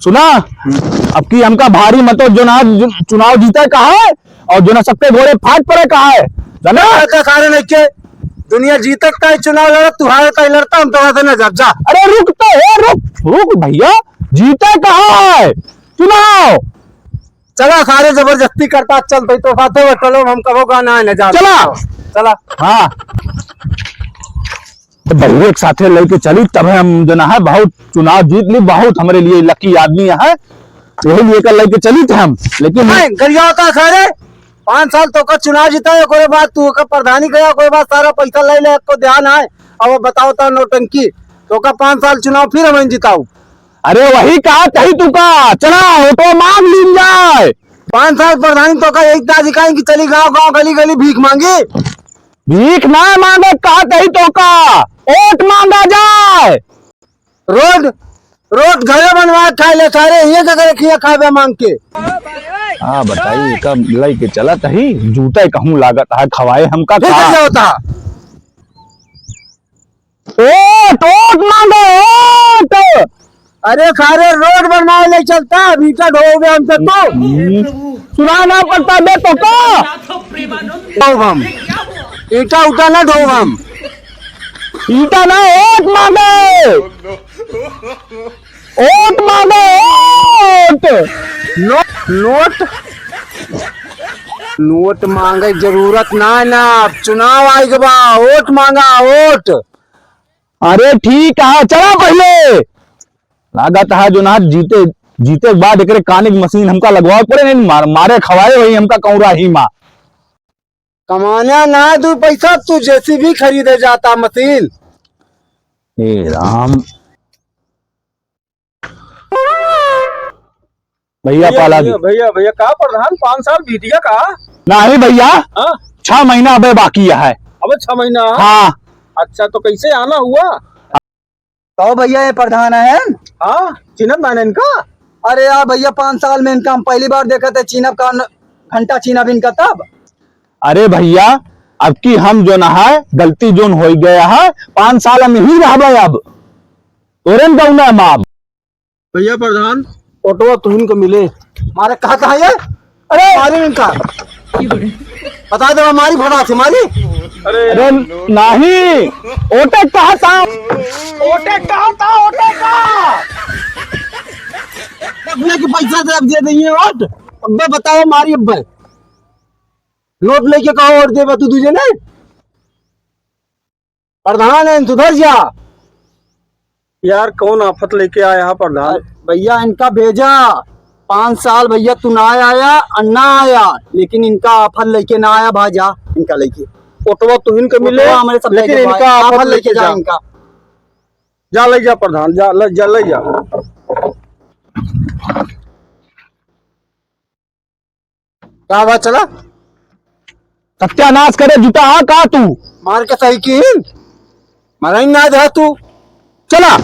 सुना, अब की हमका भारी मतो जो ना चुनाव जीता कहा है और जो ना सबके घोड़े फाट पड़े कहा है जाना सारे नहीं के दुनिया जीते का चुनाव लड़ा तुम्हारे का लड़ता हम तो ना जा। अरे रुक तो है, रुक भैया, जीता कहा है चुनाव। चला सारे जबरदस्ती करता चल भाई तो फाते हुए चलो हम कबो गाना है ना जा चला। हाँ तो भाई एक साथे लेके चली तब हम जो ना है बहुत चुनाव जीत ली, बहुत हमारे लिए लकी आदमी है, यही लेकर लेके चली थे हम। लेकिन गरिया होता सारे 5 साल तो का चुनाव जीता है, कोई बात तू का प्रधानी गया, कोई बात सारा पैसा ले ले तो ध्यान है। अब बताओ तो नौटंकी तो का 5 साल चुनाव फिर हम जिताऊ। अरे वही कहा कही तू का चला ऑटो मांग ली जाए। 5 साल प्रधानी तो का यही दिखाएं कि चली गाँव गाँव गली गली भीख मांगे। भीख ना मांगे कहा कही तो का वोट मांगा जाए। रोड रोड घरे बनवा खाए ले सारे ये खिया खावे मांग के। हाँ बताइए कब लेके चला तही जूते कहूँ लागत है खवाए हमका क्या होता। वोट मांगो वोट। अरे सारे रोड बनवाए ले चलता भीटा ढोगे हमसे तो सुनाना पड़ता दे तो का हम ईटा उठा ना ढोग हम ईटा ना वोट मांगे वोट मांगे वोट। नोट मांगे जरूरत ना है ना, चुनाव आएगा बा वोट मांगा वोट। अरे ठीक है चला पहले लागत है जो ना जीते के बाद एक काने की मशीन हमका लगवाओ पड़े नहीं मारे खवाए वही हमका कौरा ही माँ कमाना ना दू पैसा तू जैसी भी खरीदे जाता मशीन। हे राम भैया पाला भैया भैया का प्रधान 5 साल बीत गया का नहीं भैया 6 महीना अबे बाकी है। अब 6 महीना। हाँ अच्छा तो कैसे आना हुआ तो भैया ये प्रधान है। हाँ चिन्हत मैंने इनका। अरे यार भैया 5 साल में इनका हम पहली बार देखा थे चीनब का घंटा चीनब इनका तब। अरे भैया अब की हम जो ना है गलती जोन हो गया है 5 साल में ही रह अब तोरन जाऊंगा माप। भैया प्रधान ऑटो तुम इनको मिले मारे कहा कहा है। अरे मारी इनका बता दे हमारी भड़ा थी मारी। अरे नहीं ओटे कहा था ओटे कहा था ओटे का कि पैसा दे देंगे वोट। अब बताओ मारी अब नोट लेके कहो और दे तू तुझे नहीं प्रधान है सुधर जा। यार कौन आफत लेके आया है प्रधान। भैया इनका भेजा 5 साल भैया तू ना आया अन्ना आया लेकिन इनका आफत लेके ना आया भाजा इनका लेके ऑटो तो इनको मिले हमारे सब लेकिन इनका आफत लेके जा इनका जा ले जा प्रधान जा ले जा। क्या बात चला सत्यानाश करे जुटा हाँ कहा तू मार के सही की मारा ही ना दे तू चला।